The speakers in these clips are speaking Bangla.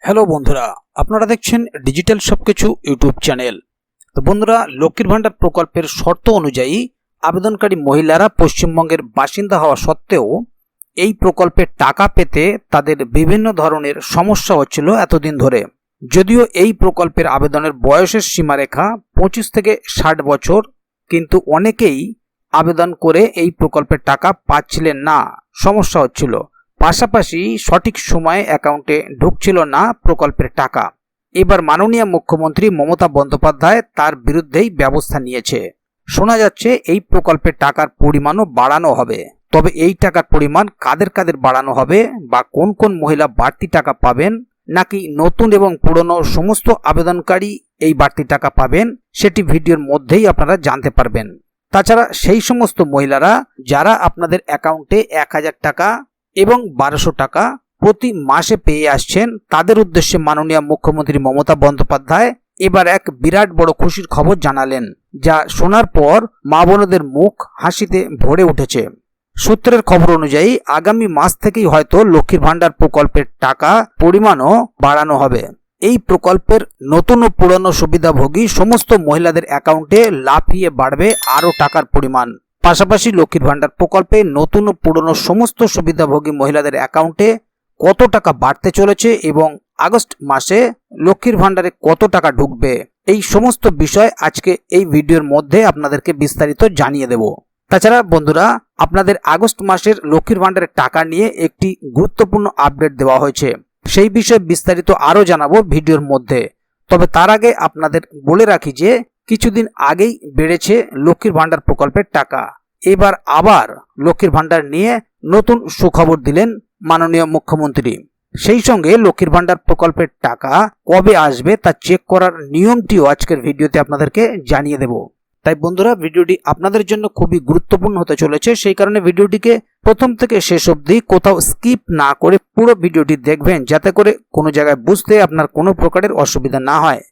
হ্যালো বন্ধুরা, আপনারা দেখছেন ডিজিটাল সবকিছু ইউটিউব চ্যানেল। তো বন্ধুরা, লক্ষ্মীর ভান্ডার প্রকল্পের শর্ত অনুযায়ী আবেদনকারী মহিলারা পশ্চিমবঙ্গের বাসিন্দা হওয়া সত্ত্বেও এই প্রকল্পের টাকা পেতে তাদের বিভিন্ন ধরনের সমস্যা হচ্ছিল এতদিন ধরে। যদিও এই প্রকল্পের আবেদনের বয়সের সীমারেখা 25 থেকে 60 বছর, কিন্তু অনেকেই আবেদন করে এই প্রকল্পের টাকা পাচ্ছিলেন না, সমস্যা হচ্ছিল। পাশাপাশি সঠিক সময়ে অ্যাকাউন্টে ঢুকছিল না প্রকল্পের টাকা। এবার মাননীয় মুখ্যমন্ত্রী মমতা বন্দ্যোপাধ্যায় তার বিরুদ্ধেই ব্যবস্থা নিয়েছে। শোনা যাচ্ছে এই প্রকল্পের টাকার পরিমাণও বাড়ানো হবে। তবে এই টাকার পরিমাণ কাদের কাদের বাড়ানো হবে বা কোন কোন মহিলা বাড়তি টাকা পাবেন, নাকি নতুন এবং পুরনো সমস্ত আবেদনকারী এই বাড়তি টাকা পাবেন, সেটি ভিডিওর মধ্যেই আপনারা জানতে পারবেন। তাছাড়া সেই সমস্ত মহিলারা যারা আপনাদের অ্যাকাউন্টে 1000 টাকা এবং 1200 টাকা প্রতি মাসে পেয়ে আসছেন, তাদের উদ্দেশ্যে মাননীয় মুখ্যমন্ত্রী মমতা বন্দ্যোপাধ্যায় এবার এক বিরাট বড় খুশির খবর জানালেন, যা শোনার পর মা বোনদের মুখ হাসিতে ভরে উঠেছে। সূত্রের খবর অনুযায়ী আগামী মাস থেকেই হয়তো লক্ষ্মীর ভান্ডার প্রকল্পের টাকা পরিমাণও বাড়ানো হবে। এই প্রকল্পের নতুন ও পুরনো সুবিধাভোগী সমস্ত মহিলাদের অ্যাকাউন্টে লাফিয়ে বাড়বে আরও টাকার পরিমাণ। পাশাপাশি লক্ষ্মীর ভান্ডার প্রকল্পে নতুন ও পুরনো সমস্ত সুবিধাভোগী মহিলাদের অ্যাকাউন্টে কত টাকা বাড়তে চলেছে এবং আগস্ট মাসে লক্ষ্মীর ভান্ডারে কত টাকা ঢুকবে, এই সমস্ত বিষয় আজকে এই ভিডিওর মধ্যে আপনাদেরকে বিস্তারিত জানিয়ে দেব। তাছাড়া বন্ধুরা, আপনাদের আগস্ট মাসের লক্ষ্মীর ভান্ডারের টাকা নিয়ে একটি গুরুত্বপূর্ণ আপডেট দেওয়া হয়েছে, সেই বিষয়ে বিস্তারিত আরও জানাবো ভিডিওর মধ্যে। তবে তার আগে আপনাদের বলে রাখি যে কিছুদিন আগেই বেড়েছে লক্ষ্মীর ভান্ডার প্রকল্পের টাকা। এবার আবার লক্ষ্মীর ভান্ডার নিয়ে নতুন সুখবর দিলেন মাননীয় মুখ্যমন্ত্রী। সেই সঙ্গে লক্ষ্মীর ভান্ডার প্রকল্পের টাকা কবে আসবে তা চেক করার নিয়মটিও আজকের ভিডিওতে আপনাদেরকে জানিয়ে দেব। তাই বন্ধুরা, ভিডিওটি আপনাদের জন্য খুবই গুরুত্বপূর্ণ হতে চলেছে, সেই কারণে ভিডিওটিকে প্রথম থেকে শেষ অবধি কোথাও স্কিপ না করে পুরো ভিডিওটি দেখবেন, যাতে করে কোনো জায়গায় বুঝতে আপনার কোনো প্রকারের অসুবিধা না হয়।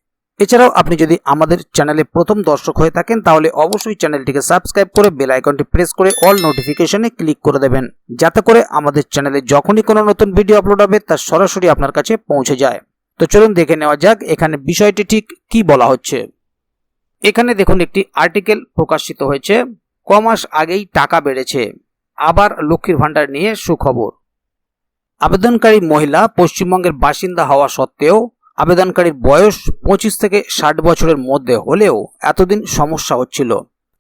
এছাড়াও আপনি যদি আমাদের চ্যানেলে প্রথম দর্শক হয়ে থাকেন, তাহলে অবশ্যই চ্যানেলটিকে সাবস্ক্রাইব করে বেল আইকনটি প্রেস করে অল নোটিফিকেশনে ক্লিক করে দেবেন, যাতে করে আমাদের চ্যানেলে যখনই কোনো নতুন ভিডিও আপলোড হবে তা সরাসরি আপনার কাছে পৌঁছে যায়। তো চলুন দেখে নেওয়া যাক এখানে বিষয়টি ঠিক কি বলা হচ্ছে। এখানে দেখুন, একটি আর্টিকেল প্রকাশিত হয়েছে, কমাস আগেই টাকা বেড়েছে, আবার লক্ষ্মীর ভান্ডার নিয়ে সুখবর। আবেদনকারী মহিলা পশ্চিমবঙ্গের বাসিন্দা হওয়া সত্ত্বেও আবেদনকারীর বয়স 25 থেকে 60 বছরের মধ্যে হলেও এতদিন সমস্যা হচ্ছিল,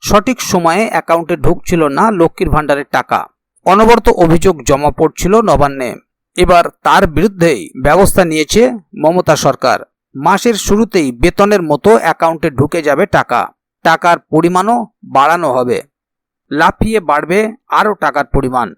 সঠিক সময়ে অ্যাকাউন্টে ঢুকছিল না লক্ষ্মীর ভান্ডারের টাকা, অনবরত অভিযোগ জমা পড়ছিল নবান্নে। এবার তার বিরুদ্ধেই ব্যবস্থা নিয়েছে মমতা সরকার। মাসের শুরুতেই বেতনের মতো অ্যাকাউন্টে ঢুকে যাবে টাকা, টাকার পরিমাণও বাড়ানো হবে, লাফিয়ে বাড়বে আরও টাকার পরিমাণ।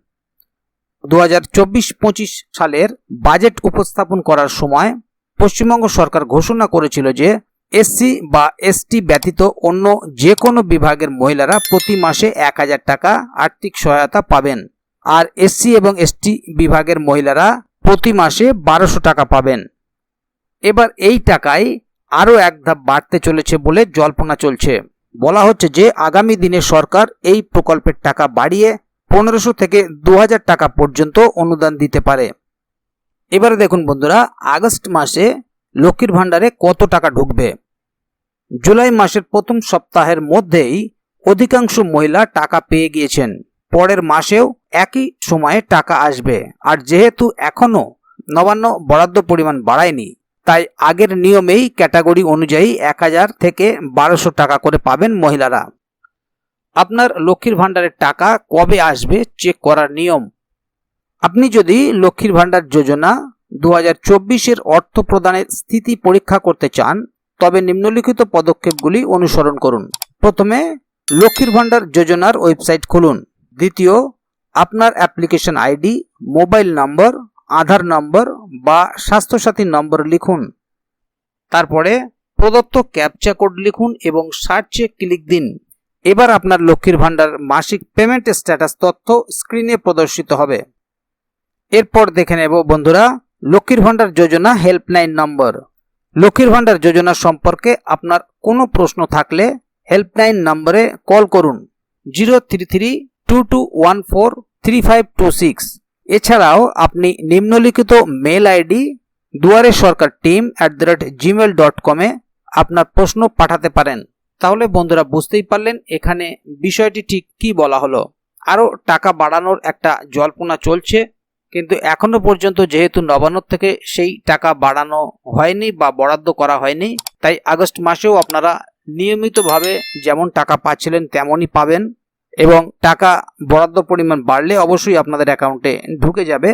2024-25 সালের বাজেট উপস্থাপন করার সময় পশ্চিমবঙ্গ সরকার ঘোষণা করেছিল যে এসসি বা এসটি ব্যতীত অন্য যে কোনো বিভাগের মহিলারা প্রতি মাসে 1000 টাকা আর্থিক সহায়তা পাবেন, আর এসসি এবং এসটি বিভাগের মহিলারা প্রতি মাসে 1200 টাকা পাবেন। এবার এই টাকায় আরও এক ধাপ বাড়তে চলেছে বলে জল্পনা চলছে। বলা হচ্ছে যে আগামী দিনে সরকার এই প্রকল্পের টাকা বাড়িয়ে 1500 থেকে 2000 টাকা পর্যন্ত অনুদান দিতে পারে। এবারে দেখুন বন্ধুরা, আগস্ট মাসে লক্ষ্মীর ভান্ডারে কত টাকা ঢুকবে। জুলাই মাসের প্রথম সপ্তাহের মধ্যেই অধিকাংশ মহিলা টাকা পেয়ে গিয়েছেন, পরের মাসেও একই সময়ে টাকা আসবে। আর যেহেতু এখনও নবান্ন বরাদ্দ পরিমাণ বাড়ায়নি, তাই আগের নিয়মেই ক্যাটাগরি অনুযায়ী 1000 থেকে 1200 টাকা করে পাবেন মহিলারা। আপনার লক্ষ্মীর ভান্ডারের টাকা কবে আসবে চেক করার নিয়ম। আপনি যদি লক্ষ্মীর ভান্ডার যোজনা 2024-এর অর্থ প্রদানের স্থিতি পরীক্ষা করতে চান, তবে নিম্নলিখিত পদক্ষেপগুলি অনুসরণ করুন। প্রথমে লক্ষ্মীর ভান্ডার যোজনার ওয়েবসাইট খুলুন। দ্বিতীয়, আপনার অ্যাপ্লিকেশন আইডি, মোবাইল নম্বর, আধার নম্বর বা স্বাস্থ্যসাথী নম্বর লিখুন। তারপরে প্রদত্ত ক্যাপচা কোড লিখুন এবং সার্চে ক্লিক দিন। এবার আপনার লক্ষ্মীর ভান্ডার মাসিক পেমেন্ট স্ট্যাটাস তথ্য স্ক্রিনে প্রদর্শিত হবে। এরপর দেখে নেব বন্ধুরা, লক্ষ্মীর ভান্ডার যোজনা হেল্পলাইন নম্বর। লক্ষ্মীর ভান্ডার যোজনা সম্পর্কে আপনার কোনো প্রশ্ন থাকলে হেল্পলাইন নম্বরে কল করুন 03322143526। এছাড়াও আপনি নিম্নলিখিত মেল আইডি দুয়ারে সরকার team@gmail.com এ আপনার প্রশ্ন পাঠাতে পারেন। তাহলে বন্ধুরা বুঝতেই পারলেন এখানে বিষয়টি ঠিক কি বলা হলো। আরও টাকা বাড়ানোর একটা জল্পনা চলছে, কিন্তু এখনো পর্যন্ত যেহেতু নবান্ন থেকে সেই টাকা বাড়ানো হয়নি বা বরাদ্দ করা হয়নি, তাই আগস্ট মাসেও আপনারা নিয়মিতভাবে যেমন টাকা পাচ্ছিলেন তেমনই পাবেন এবং টাকা বরাদ্দ পরিমাণ বাড়লে অবশ্যই আপনাদের অ্যাকাউন্টে ঢুকে যাবে।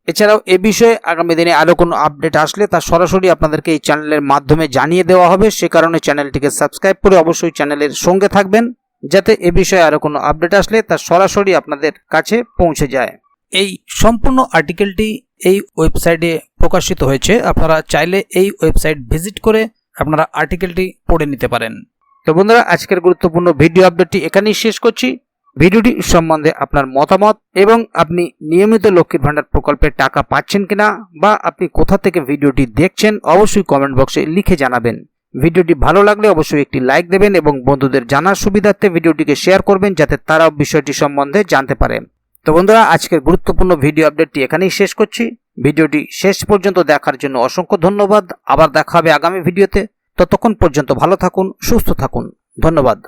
এছাড়াও এ বিষয়ে আগামী দিনে আরও কোনো আপডেট আসলে তা সরাসরি আপনাদেরকে এই চ্যানেলের মাধ্যমে জানিয়ে দেওয়া হবে। সে কারণে চ্যানেলটিকে সাবস্ক্রাইব করে অবশ্যই চ্যানেলের সঙ্গে থাকবেন, যাতে এ বিষয়ে আরও কোনো আপডেট আসলে তা সরাসরি আপনাদের কাছে পৌঁছে যায়। এই সম্পূর্ণ আর্টিকেলটি এই ওয়েবসাইটে প্রকাশিত হয়েছে। আপনারা চাইলে এই ওয়েবসাইট ভিজিট করে আপনারা আর্টিকেলটি পড়ে নিতে পারেন। তো বন্ধুরা, আজকের গুরুত্বপূর্ণ ভিডিও আপডেটটি এখানেই শেষ করছি। ভিডিওটি সম্বন্ধে আপনার মতামত এবং আপনি নিয়মিত লক্ষ্মীর ভান্ডার প্রকল্পের টাকা পাচ্ছেন কিনা বা আপনি কোথা থেকে ভিডিওটি দেখছেন অবশ্যই কমেন্ট বক্সে লিখে জানাবেন। ভিডিওটি ভালো লাগলে অবশ্যই একটি লাইক দেবেন এবং বন্ধুদের জানার সুবিধার্থে ভিডিওটিকে শেয়ার করবেন, যাতে তারাও বিষয়টি সম্বন্ধে জানতে পারে। তো বন্ধুরা, আজকের গুরুত্বপূর্ণ ভিডিও আপডেটটি এখানেই শেষ করছি। ভিডিওটি শেষ পর্যন্ত দেখার জন্য অসংখ্য ধন্যবাদ। আবার দেখা হবে আগামী ভিডিওতে। ততক্ষণ পর্যন্ত ভালো থাকুন, সুস্থ থাকুন। ধন্যবাদ।